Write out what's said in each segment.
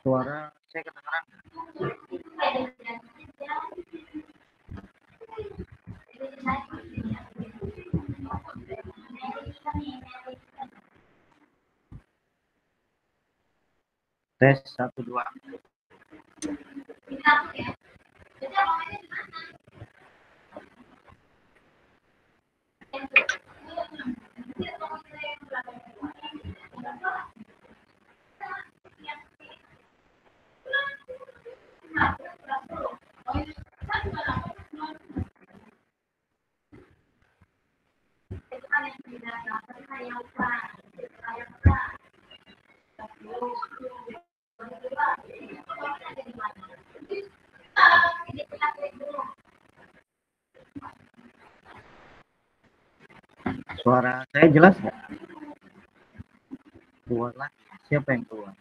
Suara saya kedengeran. Tes 1 2. Suara saya jelas nggak? Keluar lagi. Siapa yang keluar?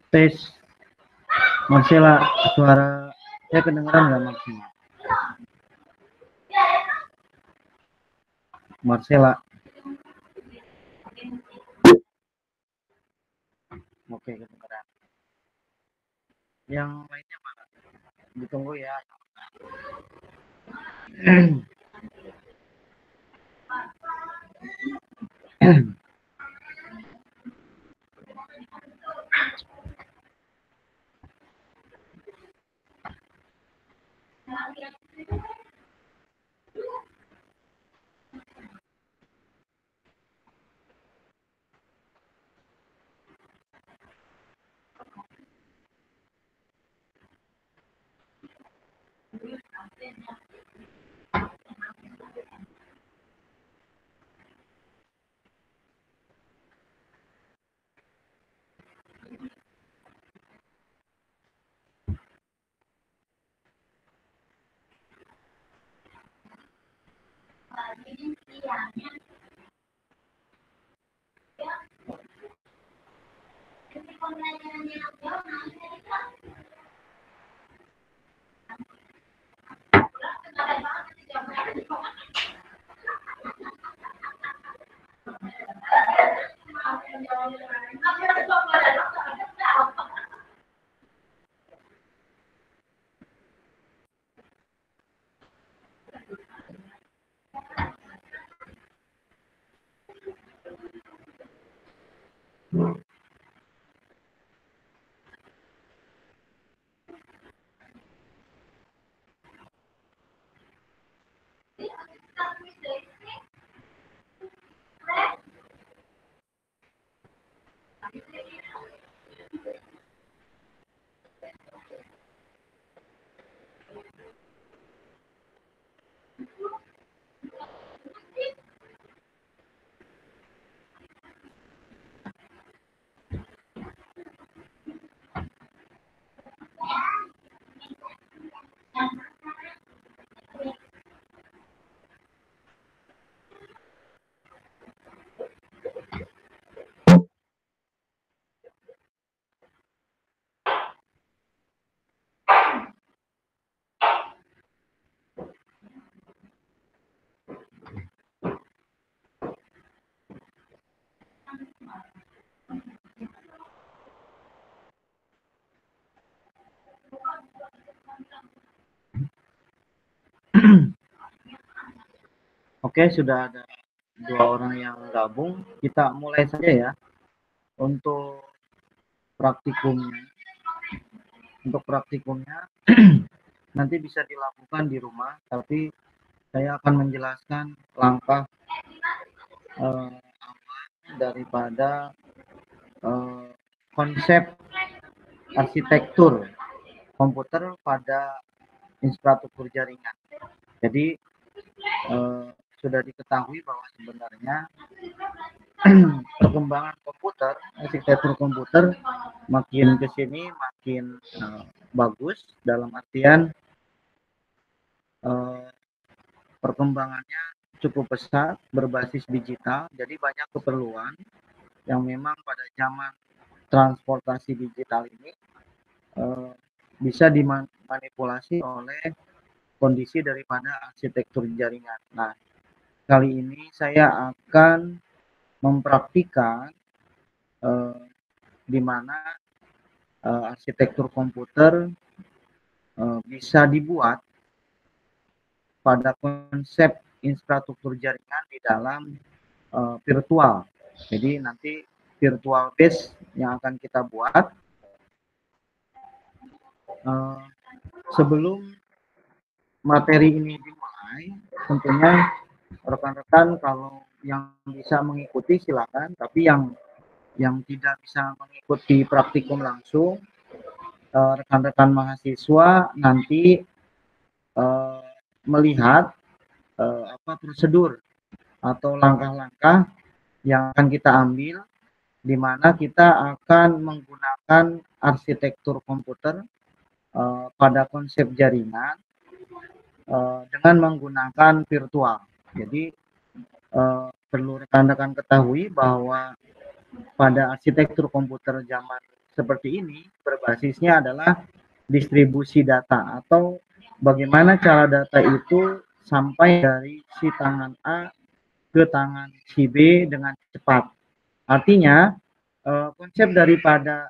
Tes. Marcella, suara saya kedengeran nggak maksimal? Marcella. Oke, kedengeran. Yang lainnya mana? Ditunggu ya. Oke, sudah ada 2 orang yang gabung. Kita mulai saja ya. Untuk praktikumnya. Untuk praktikumnya nanti bisa dilakukan di rumah, tapi saya akan menjelaskan langkah awal daripada konsep arsitektur komputer pada infrastruktur jaringan. Jadi sudah diketahui bahwa sebenarnya perkembangan komputer, arsitektur komputer makin ke sini makin bagus, dalam artian eh, perkembangannya cukup pesat, berbasis digital, jadi banyak keperluan yang memang pada zaman transportasi digital ini eh, bisa dimanipulasi oleh kondisi daripada arsitektur jaringan. Nah, kali ini saya akan mempraktikkan eh, di mana arsitektur komputer bisa dibuat pada konsep infrastruktur jaringan di dalam virtual. Jadi nanti virtual base yang akan kita buat. Sebelum materi ini dimulai, tentunya rekan-rekan kalau yang bisa mengikuti silakan, tapi yang tidak bisa mengikuti praktikum langsung, rekan-rekan mahasiswa nanti melihat prosedur atau langkah-langkah yang akan kita ambil, di mana kita akan menggunakan arsitektur komputer pada konsep jaringan dengan menggunakan virtual. Jadi perlu rekan-rekan ketahui bahwa pada arsitektur komputer zaman seperti ini berbasisnya adalah distribusi data atau bagaimana cara data itu sampai dari si tangan A ke tangan si B dengan cepat. Artinya konsep daripada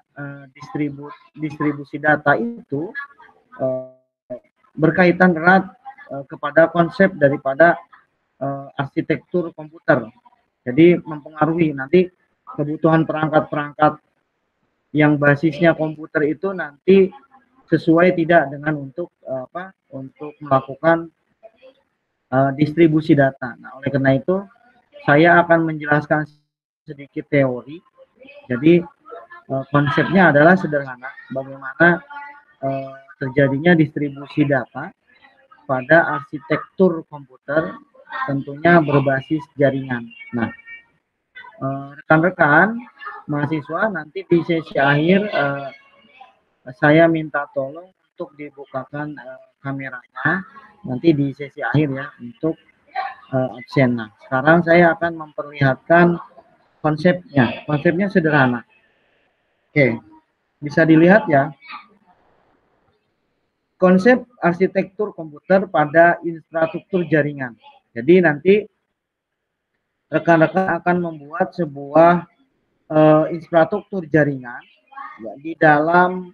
distribusi data itu berkaitan erat kepada konsep daripada arsitektur komputer. Jadi mempengaruhi nanti kebutuhan perangkat-perangkat yang basisnya komputer itu nanti sesuai tidak dengan untuk melakukan distribusi data. Nah, oleh karena itu saya akan menjelaskan sedikit teori. Jadi konsepnya adalah sederhana, bagaimana terjadinya distribusi data pada arsitektur komputer, tentunya berbasis jaringan. Nah, rekan-rekan mahasiswa nanti di sesi akhir saya minta tolong untuk dibukakan kameranya nanti di sesi akhir ya untuk absen. Nah, sekarang saya akan memperlihatkan konsepnya. Konsepnya sederhana. Oke, bisa dilihat ya. Konsep arsitektur komputer pada infrastruktur jaringan. Jadi nanti rekan-rekan akan membuat sebuah infrastruktur jaringan ya, di dalam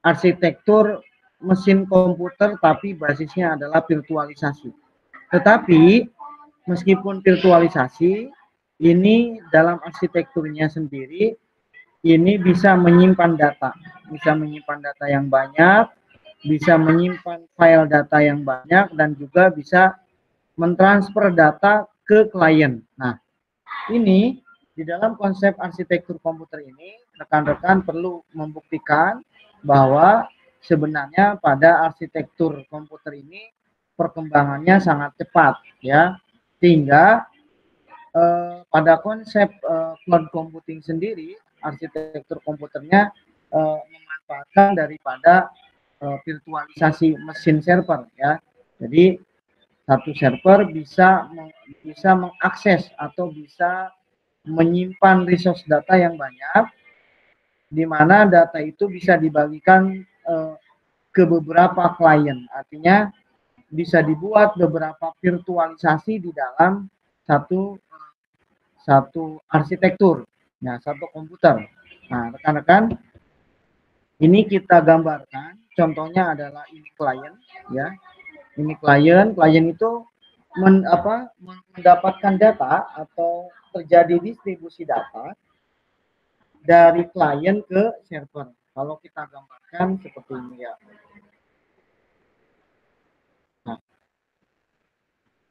arsitektur mesin komputer tapi basisnya adalah virtualisasi. Tetapi meskipun virtualisasi, ini dalam arsitekturnya sendiri ini bisa menyimpan data yang banyak, bisa menyimpan file data yang banyak, dan juga bisa mentransfer data ke klien. Nah, ini di dalam konsep arsitektur komputer ini, rekan-rekan perlu membuktikan bahwa sebenarnya pada arsitektur komputer ini perkembangannya sangat cepat, ya, sehingga pada konsep cloud computing sendiri, arsitektur komputernya memanfaatkan daripada virtualisasi mesin server, ya. Jadi satu server bisa mengakses atau bisa menyimpan resource data yang banyak, di mana data itu bisa dibagikan ke beberapa klien. Artinya bisa dibuat beberapa virtualisasi di dalam satu arsitektur, nah satu komputer. Nah, rekan-rekan, ini kita gambarkan. Contohnya adalah ini klien, ya. Ini klien itu mendapatkan data atau terjadi distribusi data dari klien ke server. Kalau kita gambarkan seperti ini ya. Nah,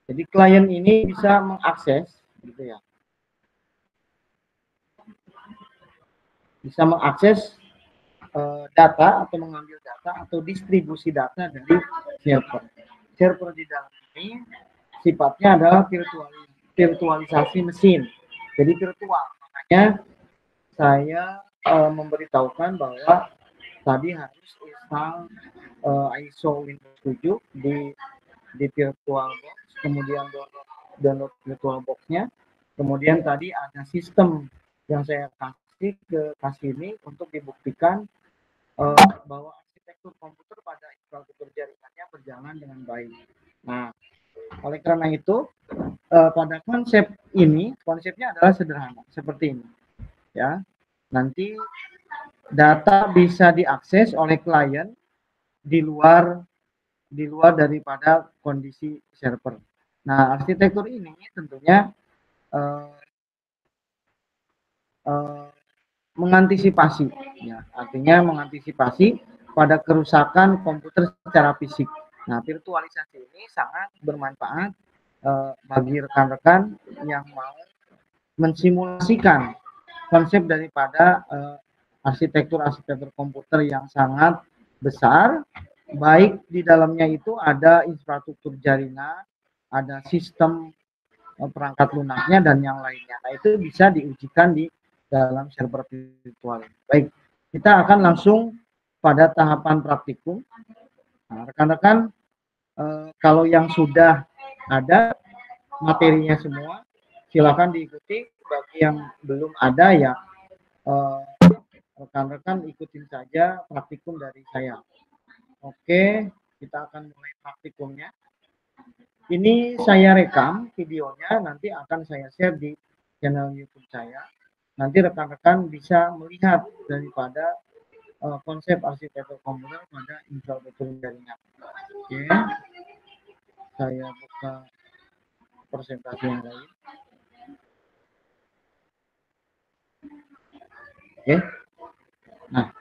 jadi klien ini bisa mengakses, gitu ya. Bisa mengakses data atau mengambil data atau distribusi data dari server. Server di dalam ini sifatnya adalah virtualisasi mesin. Jadi virtual. Makanya saya memberitahukan bahwa tadi harus install ISO Windows 7 di VirtualBox, kemudian download VirtualBox-nya, kemudian tadi ada sistem yang saya kasih ke ini untuk dibuktikan bahwa arsitektur komputer pada infrastruktur jaringannya berjalan dengan baik. Nah, oleh karena itu pada konsepnya adalah sederhana seperti ini, ya. Nanti data bisa diakses oleh klien di luar daripada kondisi server. Nah, arsitektur ini tentunya uh, uh, mengantisipasi, ya, artinya mengantisipasi pada kerusakan komputer secara fisik. Nah, virtualisasi ini sangat bermanfaat bagi rekan-rekan yang mau mensimulasikan konsep daripada arsitektur komputer yang sangat besar, baik di dalamnya itu ada infrastruktur jaringan, ada sistem perangkat lunaknya dan yang lainnya. Nah, itu bisa diujikan di dalam server virtual. Baik, kita akan langsung pada tahapan praktikum. Nah, rekan-rekan, kalau yang sudah ada materinya semua, silakan diikuti. Bagi yang belum ada ya, rekan-rekan ikutin saja praktikum dari saya. Oke, kita akan mulai praktikumnya. Ini saya rekam videonya, nanti akan saya share di channel YouTube saya. Nanti rekan-rekan bisa melihat daripada konsep arsitektur komputer pada infrastruktur jaringan. Oke, saya buka presentasi yang lain. Oke, nah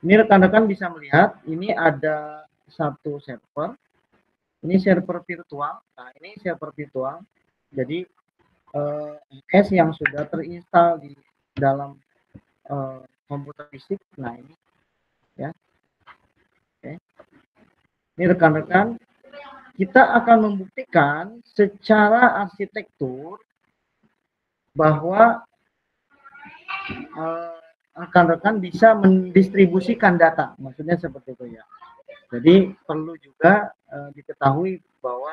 ini rekan-rekan bisa melihat ini ada satu server. Ini server virtual. Nah, ini server virtual. Jadi S yang sudah terinstall di dalam komputer fisik. Nah, ini ya. Oke. Ini rekan-rekan, kita akan membuktikan secara arsitektur bahwa rekan-rekan bisa mendistribusikan data. Maksudnya seperti itu ya. Jadi perlu juga diketahui bahwa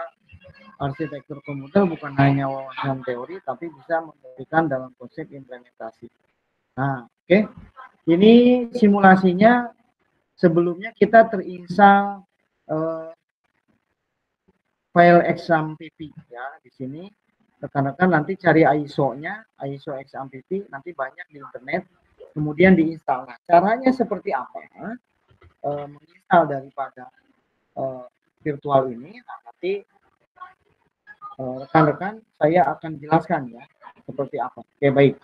arsitektur komputer bukan hanya wawasan teori, tapi bisa membuktikan dalam konsep implementasi. Nah, oke. Ini simulasinya. Sebelumnya kita terinstall file XAMPP ya. Di sini rekan-rekan nanti cari ISO-nya, ISO XAMPP, nanti banyak di internet. Kemudian diinstal. Nah, caranya seperti apa? Menginstal daripada virtual ini. Nah, nanti rekan-rekan saya akan jelaskan ya seperti apa. Oke, baik.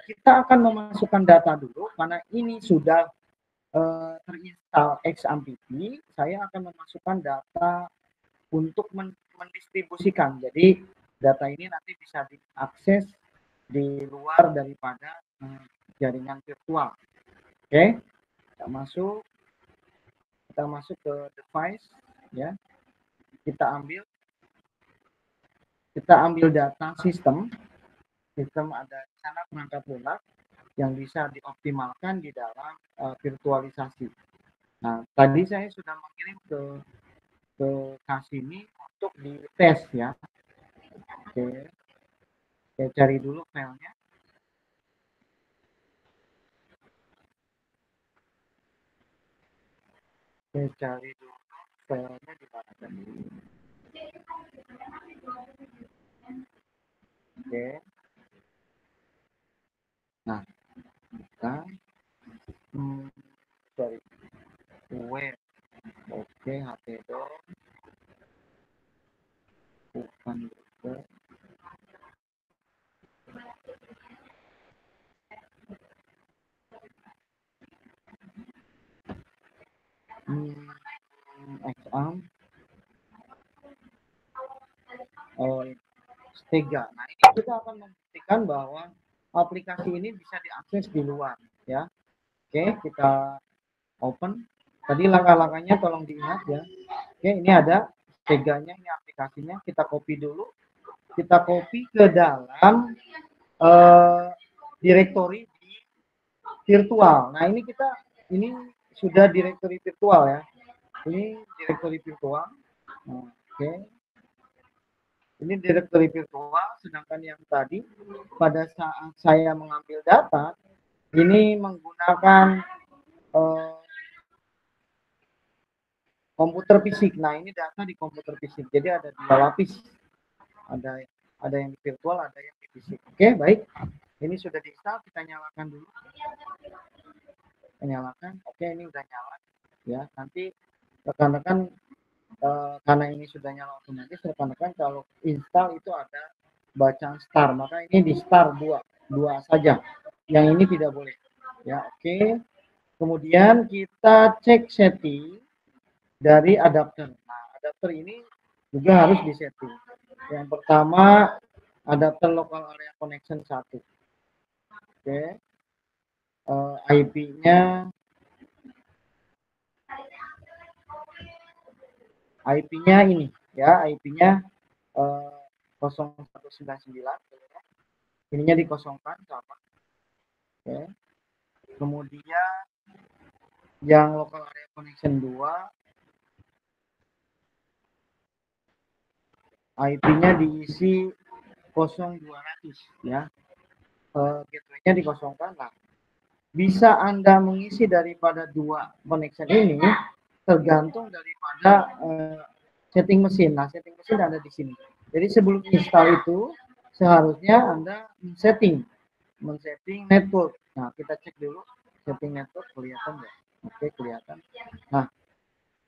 Kita akan memasukkan data dulu karena ini sudah terinstall XAMPP. Saya akan memasukkan data untuk mendistribusikan. Jadi data ini nanti bisa diakses di luar daripada jaringan virtual. Oke, kita masuk ke device ya. Kita ambil data sistem ada di sana perangkat lunak yang bisa dioptimalkan di dalam virtualisasi. Nah, tadi saya sudah mengirim ke Kasini untuk dites ya. Oke, saya cari dulu filenya. Saya cari dulu filenya di mana tadi. Oke. Nah, kita sorry, web. Oke, htdoc. Bukan juga. XAM. Oh, Stega. Nah, ini kita akan membuktikan bahwa aplikasi ini bisa diakses di luar ya. Oke, kita open. Tadi langkah-langkahnya tolong diingat ya. Oke, ini ada Steganya, ini aplikasinya. Kita copy dulu. Kita copy ke dalam directory di virtual. Nah, ini sudah directory virtual ya. Ini directory virtual. Oke. Ini directory virtual, sedangkan yang tadi pada saat saya mengambil data, ini menggunakan komputer fisik. Nah, ini data di komputer fisik. Jadi ada dua lapis. Ada yang di virtual, ada yang di fisik. Oke, baik. Ini sudah di-install, kita nyalakan dulu. Nyalakan. Oke, ini udah nyala. Ya, nanti rekan-rekan karena ini sudah nyala otomatis, rekan-rekan kalau install itu ada bacaan start, maka ini di start dua saja. Yang ini tidak boleh. Ya, oke. Kemudian kita cek setting dari adapter. Nah, adapter ini juga harus disetting. Yang pertama, adapter local area connection 1. Oke. IP-nya ini ya, IP-nya 0199. Ininya dikosongkan sama. Oke. Kemudian yang local area connection 2, IP-nya diisi 0200 ya. Gateway-nya dikosongkan. Nah, bisa Anda mengisi daripada dua connection ini tergantung daripada setting mesin. Nah, setting mesin ada di sini. Jadi sebelum install itu seharusnya Anda men-setting network. Nah, kita cek dulu setting network, kelihatan ya. Oke, kelihatan. Nah,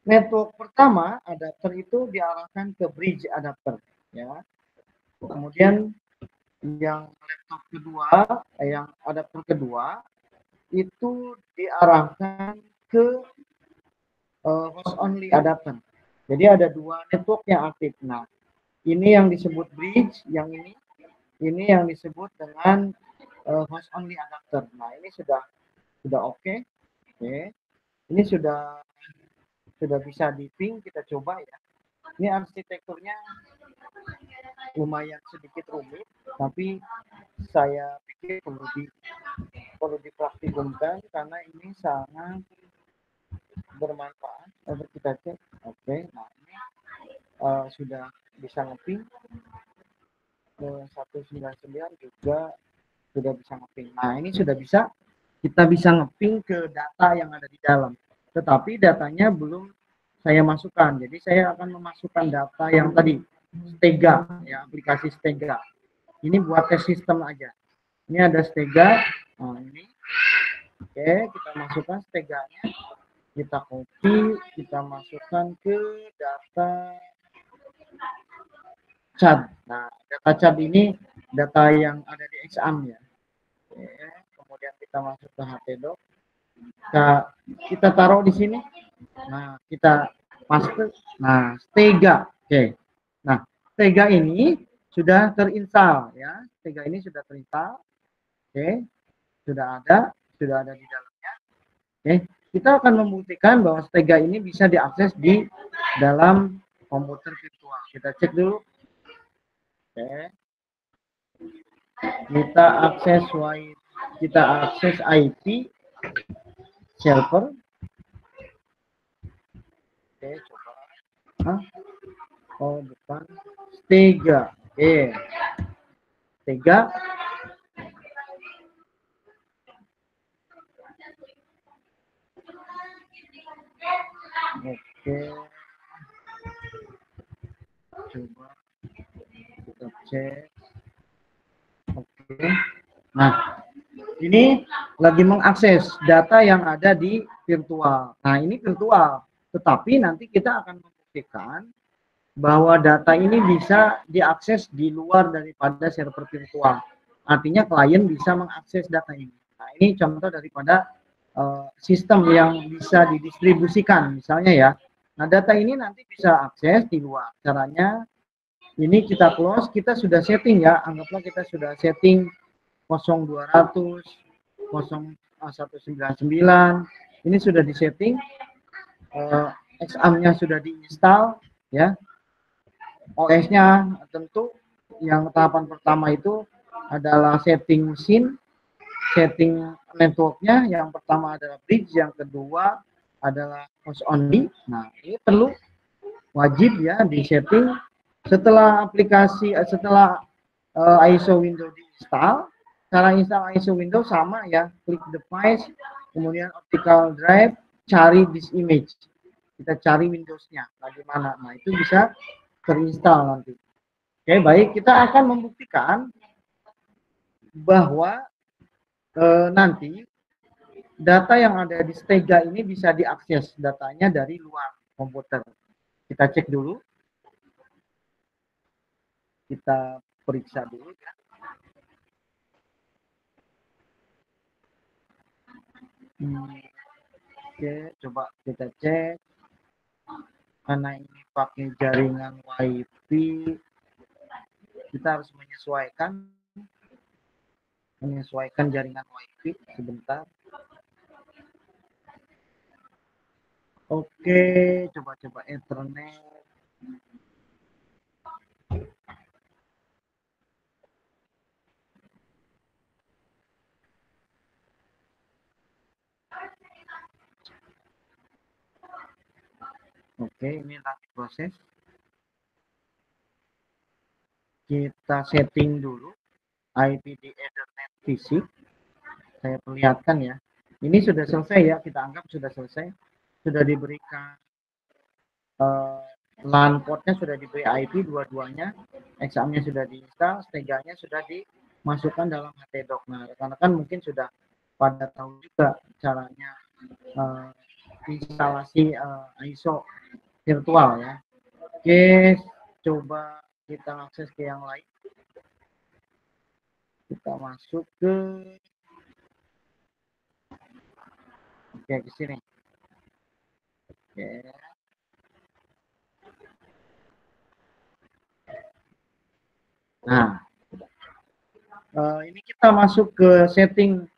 network pertama adapter itu diarahkan ke bridge adapter ya. Kemudian yang laptop kedua, yang adapter kedua itu diarahkan ke host only adapter. Jadi ada dua network yang aktif. Nah, ini yang disebut bridge, yang ini yang disebut dengan host only adapter. Nah, ini sudah oke. Oke. Ini sudah bisa di ping, kita coba ya. Ini arsitekturnya lumayan sedikit rumit, tapi saya pikir perlu dipraktikumkan karena ini sangat bermanfaat untuk kita cek. Oke, nah ini sudah bisa ngeping ke 199 juga sudah bisa ngeping. Nah, ini sudah bisa, kita bisa ngeping ke data yang ada di dalam. Tetapi datanya belum saya masukkan. Jadi saya akan memasukkan data yang tadi Stega ya, aplikasi Stega. Ini buat tes sistem aja. Ini ada Stega. Nah, ini. Oke, kita masukkan Steganya. Kita copy, kita masukkan ke data chat. Nah, data chat ini data yang ada di exam ya. Oke, kemudian kita masuk ke htdoc. Kita taruh di sini. Nah, kita paste. Nah, Stega. Oke. Nah, Stega ini sudah terinstall ya. Stega ini sudah terinstall. Oke. Sudah ada di dalamnya. Oke. Kita akan membuktikan bahwa Stega ini bisa diakses di dalam komputer virtual. Kita cek dulu. Oke. Kita akses IP server. Oke, coba. Hah? Oh, bukan. Stega. Oke. Stega. Oke. Coba kita cek. Oke. Nah, ini lagi mengakses data yang ada di virtual. Nah, ini virtual. Tetapi nanti kita akan membuktikan bahwa data ini bisa diakses di luar daripada server virtual. Artinya klien bisa mengakses data ini. Nah, ini contoh daripada sistem yang bisa didistribusikan, misalnya ya. Nah, data ini nanti bisa akses di luar. Caranya ini kita close, kita sudah setting ya. Anggaplah kita sudah setting 0200, 0199. Ini sudah disetting. XAM-nya sudah diinstal ya. OS-nya tentu yang tahapan pertama itu adalah setting mesin, setting network-nya. Yang pertama adalah bridge, yang kedua adalah host only. Nah, ini perlu wajib ya di setting setelah aplikasi setelah ISO window diinstal. Cara install ISO window sama ya, klik device, kemudian optical drive, cari this image. Kita cari Windows-nya, bagaimana? Nah, itu bisa terinstall nanti. Oke, baik, kita akan membuktikan bahwa nanti data yang ada di Stega ini bisa diakses datanya dari luar komputer. Kita cek dulu, kita periksa dulu ya. Oke, coba kita cek. Karena ini pakai jaringan WiFi, kita harus menyesuaikan jaringan WiFi sebentar. Oke, coba Ethernet. Oke, ini lagi proses. Kita setting dulu IP di Ethernet fisik. Saya perlihatkan ya. Ini sudah selesai ya, kita anggap sudah selesai. Sudah diberikan LAN portnya sudah diberi IP dua-duanya, examnya sudah diinstal, Steganya sudah dimasukkan dalam htdoc. Nah, rekan-rekan mungkin sudah pada tahu juga caranya instalasi ISO virtual ya. Oke, coba kita akses ke yang lain. Kita masuk ke ke sini. Oke. Nah, ini kita masuk ke setting.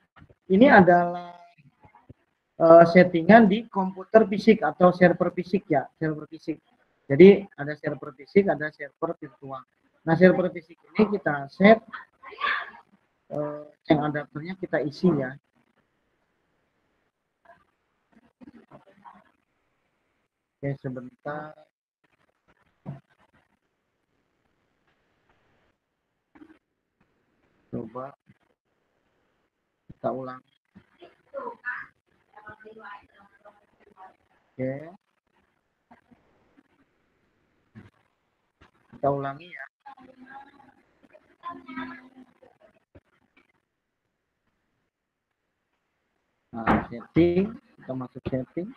Ini adalah settingan di komputer fisik atau server fisik ya, server fisik. Jadi ada server fisik, ada server virtual. Nah, server fisik ini kita set chain adapternya kita isi ya. Oke, sebentar. Coba kita ulang. Oke. Kita ulangi ya. Nah, setting, kita masuk setting.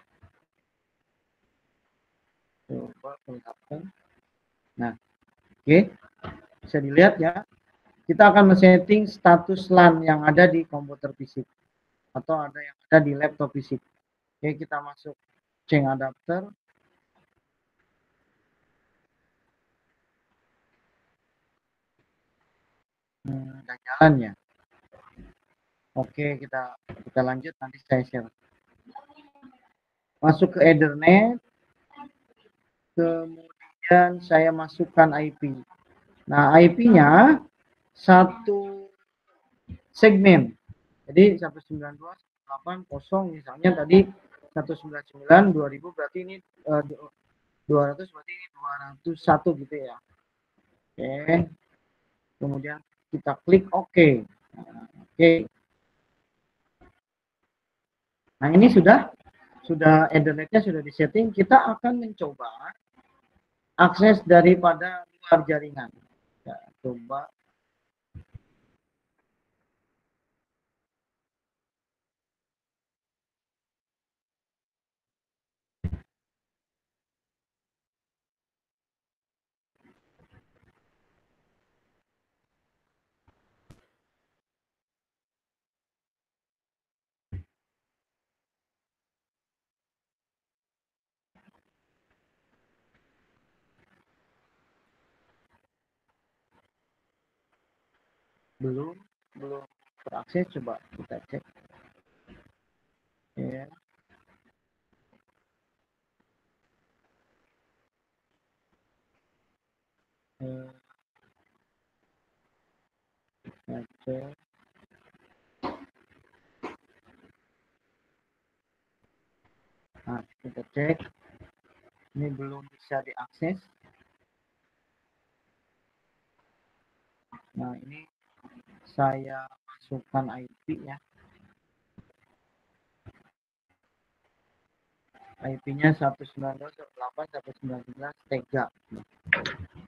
Coba perlihatkan. Nah, oke. Bisa dilihat ya. Kita akan men-setting status LAN yang ada di komputer fisik atau ada yang ada di laptop fisik. Oke, kita masuk chain adapter. Nggak jalan ya. Oke, kita lanjut, nanti saya share. Masuk ke Ethernet, kemudian saya masukkan IP. Nah, IP-nya satu segmen. Jadi 192.168.0 misalnya tadi 199.2000 berarti ini 200 berarti ini 201 gitu ya. Oke. Kemudian kita klik OK. Nah, oke. Nah, ini sudah Ethernetnya sudah disetting. Kita akan mencoba akses daripada luar jaringan. Ya, coba. belum terakses, coba kita cek ya. Cek. Nah, kita cek. Ini belum bisa diakses. Nah, ini saya masukkan IP ya. IP-nya 192.168.119.3.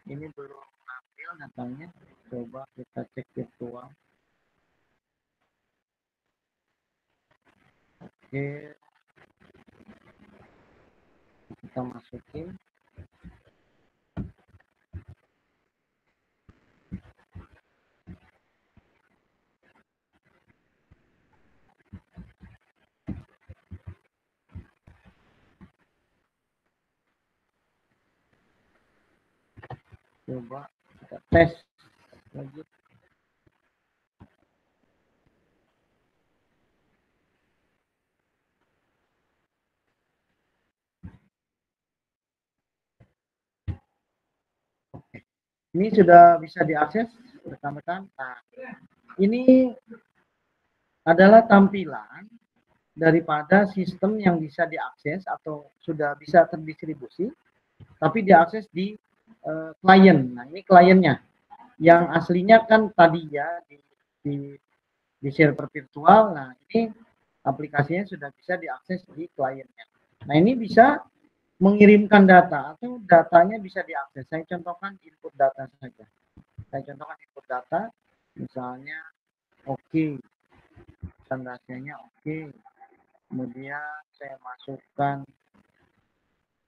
Ini belum ambil datanya. Coba kita cek virtual. Oke. Kita masukin. Coba kita tes lagi. Oke. Ini sudah bisa diakses rekan-rekan. Nah, ini adalah tampilan daripada sistem yang bisa diakses atau sudah bisa terdistribusi, tapi diakses di klien. Nah, ini kliennya. Yang aslinya kan tadi ya di, di server virtual. Nah, ini aplikasinya sudah bisa diakses di kliennya. Nah, ini bisa mengirimkan data atau datanya bisa diakses. Saya contohkan input data saja. Saya contohkan input data, misalnya oke, tandanya oke. Kemudian saya masukkan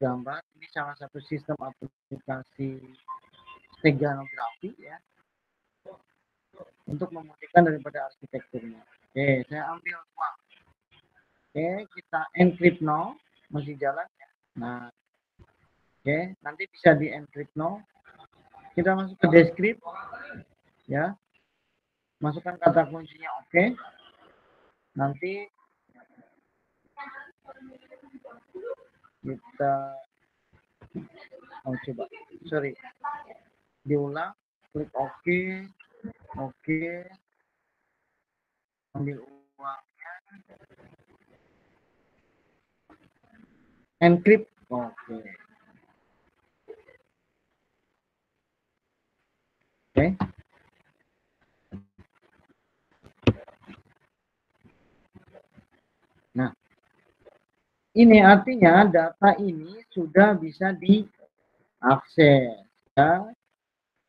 gambar. Ini salah satu sistem aplikasi steganografi ya, untuk memudahkan daripada arsitekturnya. Oke, saya ambil uang. Oke, kita encrypt now, masih jalan ya. Nah, oke, nanti bisa di encrypt now. Kita masuk ke descript ya, masukkan kata kuncinya oke. Nanti kita coba, sorry, diulang, klik oke, oke, ambil uangnya, encrypt, oke. Oke. Nah, ini artinya data ini sudah bisa diakses ya.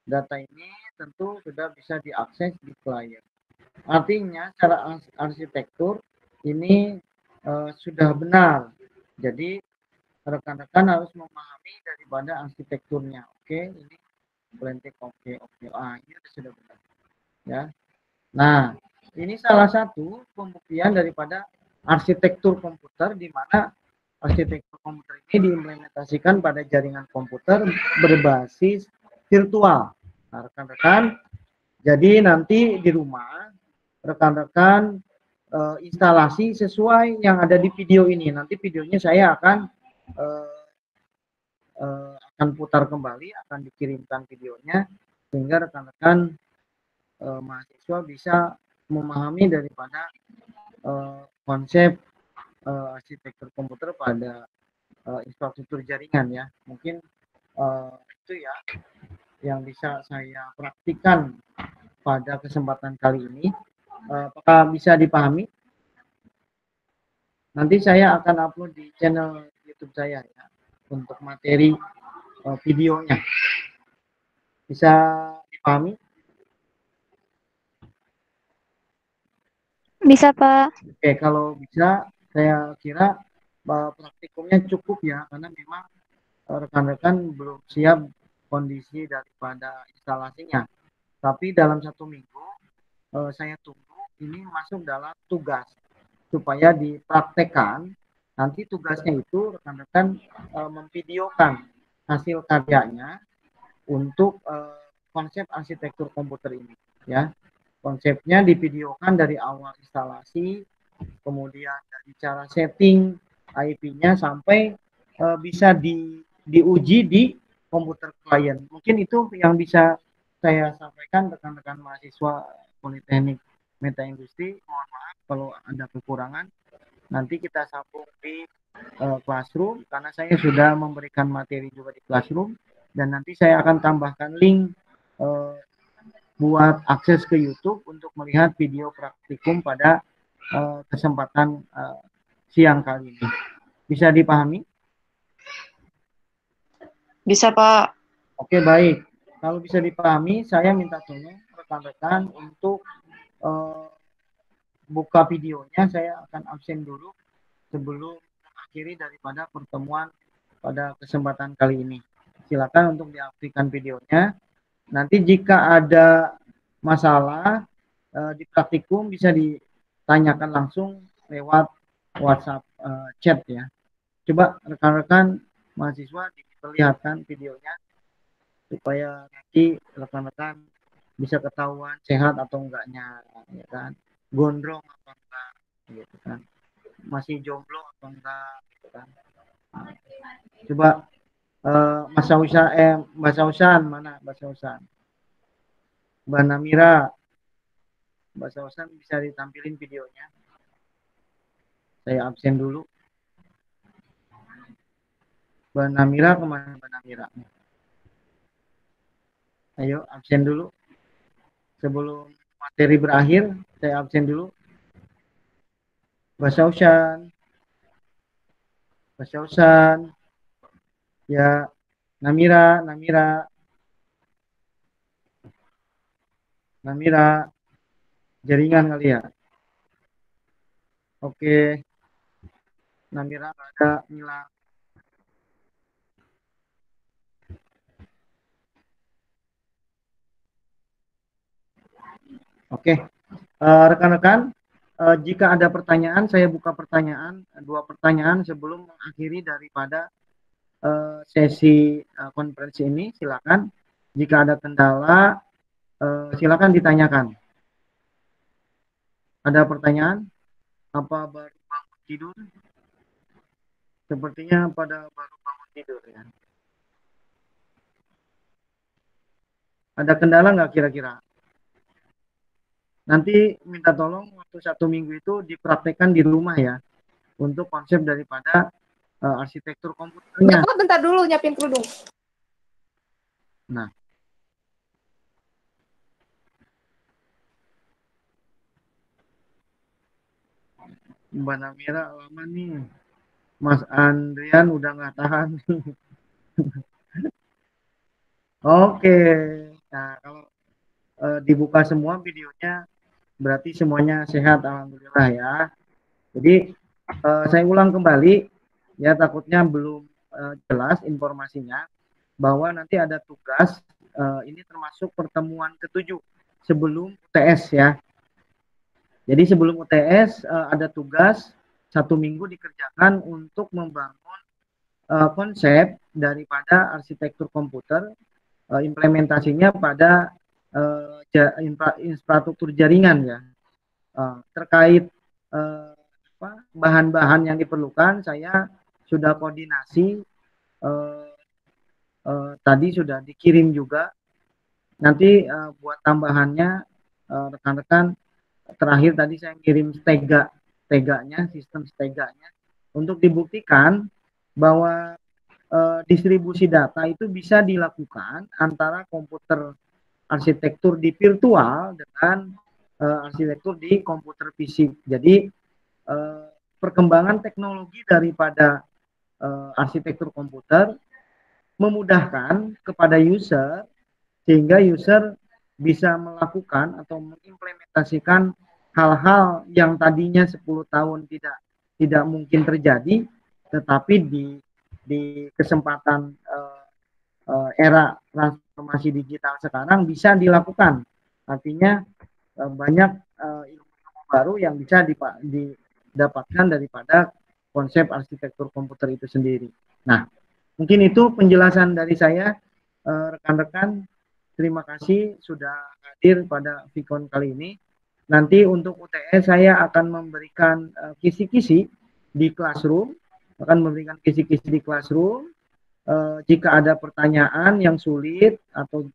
Data ini tentu sudah bisa diakses di klien. Artinya cara arsitektur ini sudah benar. Jadi rekan-rekan harus memahami daripada arsitekturnya. Oke, ini Blentik oke. Ah, ini sudah benar. Ya. Nah, ini salah satu pembuktian daripada arsitektur komputer, di mana arsitektur komputer ini diimplementasikan pada jaringan komputer berbasis virtual. Nah, rekan-rekan, jadi nanti di rumah rekan-rekan instalasi sesuai yang ada di video ini. Nanti videonya saya akan putar kembali, akan dikirimkan videonya sehingga rekan-rekan mahasiswa bisa memahami daripada konsep arsitektur komputer pada infrastruktur jaringan ya. Mungkin itu ya yang bisa saya praktikkan pada kesempatan kali ini. Apakah bisa dipahami? Nanti saya akan upload di channel YouTube saya ya untuk materi videonya. Bisa dipahami? Bisa, Pak. Oke, kalau bisa saya kira praktikumnya cukup ya, karena memang rekan-rekan belum siap kondisi daripada instalasinya. Tapi dalam 1 minggu saya tunggu ini masuk dalam tugas supaya dipraktekkan. Nanti tugasnya itu rekan-rekan memvideokan hasil karyanya untuk konsep arsitektur komputer ini ya. Konsepnya divideokan dari awal instalasi, kemudian dari cara setting IP-nya sampai bisa diuji di komputer klien. Mungkin itu yang bisa saya sampaikan rekan-rekan mahasiswa Politeknik Meta Industri. Mohon maaf kalau ada kekurangan. nanti kita sambung di Classroom, karena saya sudah memberikan materi juga di Classroom, dan nanti saya akan tambahkan link buat akses ke YouTube untuk melihat video praktikum pada kesempatan siang kali ini. Bisa dipahami? Bisa, Pak. Oke, baik. Kalau bisa dipahami, saya minta tolong rekan-rekan untuk buka videonya. Saya akan absen dulu sebelum mengakhiri daripada pertemuan pada kesempatan kali ini. Silakan untuk diaktifkan videonya. Nanti jika ada masalah di praktikum bisa ditanyakan langsung lewat WhatsApp chat ya. Coba rekan-rekan mahasiswa diperlihatkan videonya supaya nanti rekan-rekan bisa ketahuan sehat atau enggaknya, ya kan, gondrong atau enggak, gitu kan, masih jomblo atau enggak, gitu kan. Nah, coba Mas Sausan, Mbak Sausan mana? Mbak Sausan, Mbak Namira, Mbak Sausan bisa ditampilin videonya. Saya absen dulu. Mbak Namira kemana Mbak Namira? Ayo absen dulu. Sebelum materi berakhir, saya absen dulu. Mbak Sausan. Mbak Sausan. Ya, Namira, Namira. Namira. Jaringan kali ya. Oke. Namira nggak ada, Mila. Oke. Rekan-rekan, jika ada pertanyaan, saya buka pertanyaan, 2 pertanyaan sebelum mengakhiri daripada sesi konferensi ini. Silakan. Jika ada kendala, silakan ditanyakan. Ada pertanyaan? Apa baru bangun tidur? Sepertinya pada baru bangun tidur ya. Ada kendala nggak kira-kira? Nanti minta tolong waktu 1 minggu itu dipraktekkan di rumah ya, untuk konsep daripada arsitektur komputernya. Ya, bentar dulu nyiapin kerudung. Nah, Mbak Namira lama nih, Mas Andrian udah nggak tahan. Oke, nah kalau dibuka semua videonya, berarti semuanya sehat, alhamdulillah ya. Jadi saya ulang kembali, ya takutnya belum jelas informasinya, bahwa nanti ada tugas, ini termasuk pertemuan ke-7 sebelum UTS ya. Jadi sebelum UTS ada tugas 1 minggu dikerjakan untuk membangun konsep daripada arsitektur komputer, implementasinya pada infrastruktur jaringan ya. Terkait bahan-bahan yang diperlukan, saya sudah koordinasi, tadi sudah dikirim juga. Nanti buat tambahannya rekan-rekan, terakhir tadi saya kirim steganya, sistem steganya, untuk dibuktikan bahwa distribusi data itu bisa dilakukan antara komputer arsitektur di virtual dengan arsitektur di komputer fisik. Jadi perkembangan teknologi daripada arsitektur komputer memudahkan kepada user, sehingga user bisa melakukan atau mengimplementasikan hal-hal yang tadinya 10 tahun tidak mungkin terjadi, tetapi di kesempatan era transformasi digital sekarang bisa dilakukan. Artinya banyak ilmu baru yang bisa didapatkan daripada konsep arsitektur komputer itu sendiri. Nah, mungkin itu penjelasan dari saya, rekan-rekan. Terima kasih sudah hadir pada Vicon kali ini. Nanti untuk UTS saya akan memberikan kisi-kisi di Classroom, akan memberikan kisi-kisi di Classroom. Jika ada pertanyaan yang sulit atau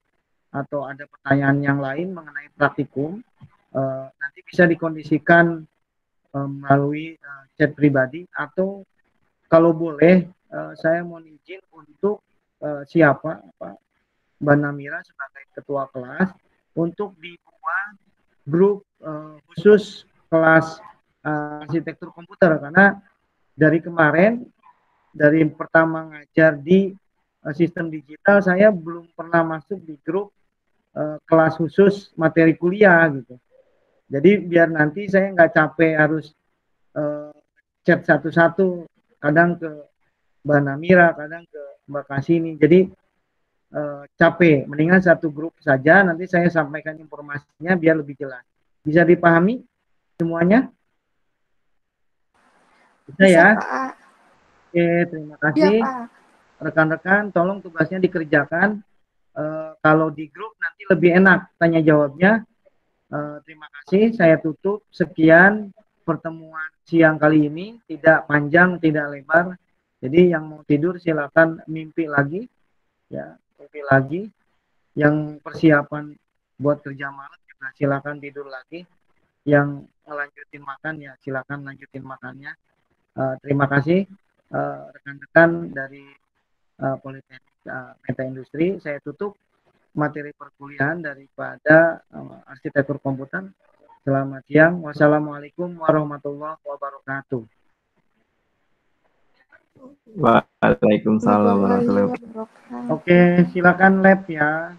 ada pertanyaan yang lain mengenai praktikum, nanti bisa dikondisikan melalui chat pribadi, atau kalau boleh saya mohon izin untuk siapa Mbak Namira sebagai ketua kelas untuk dibuat grup khusus kelas arsitektur komputer, karena dari kemarin, dari pertama ngajar di sistem digital, saya belum pernah masuk di grup kelas khusus materi kuliah gitu. Jadi biar nanti saya nggak capek harus chat satu-satu, kadang ke Mbak Namira, kadang ke Mbak Kasini. Jadi capek, mendingan satu grup saja, nanti saya sampaikan informasinya biar lebih jelas. Bisa dipahami semuanya? Bisa Bisa, ya? Pak. Oke, terima Iya, kasih. Pak. Rekan-rekan, tolong tugasnya dikerjakan. Kalau di grup nanti lebih enak tanya jawabnya. Terima kasih, saya tutup. Sekian pertemuan siang kali ini, tidak panjang, tidak lebar. Jadi yang mau tidur silakan mimpi lagi, ya, mimpi lagi. Yang persiapan buat kerja malam juga silakan tidur lagi. Yang ngelanjutin makan ya silakan lanjutin makannya. Terima kasih rekan-rekan dari Politeknik Meta Industri. Saya tutup materi perkuliahan daripada arsitektur komputer. Selamat siang. Wassalamualaikum warahmatullahi wabarakatuh. Waalaikumsalam warahmatullahi wabarakatuh. Warahmatullahi wabarakatuh. Oke, silakan lab ya.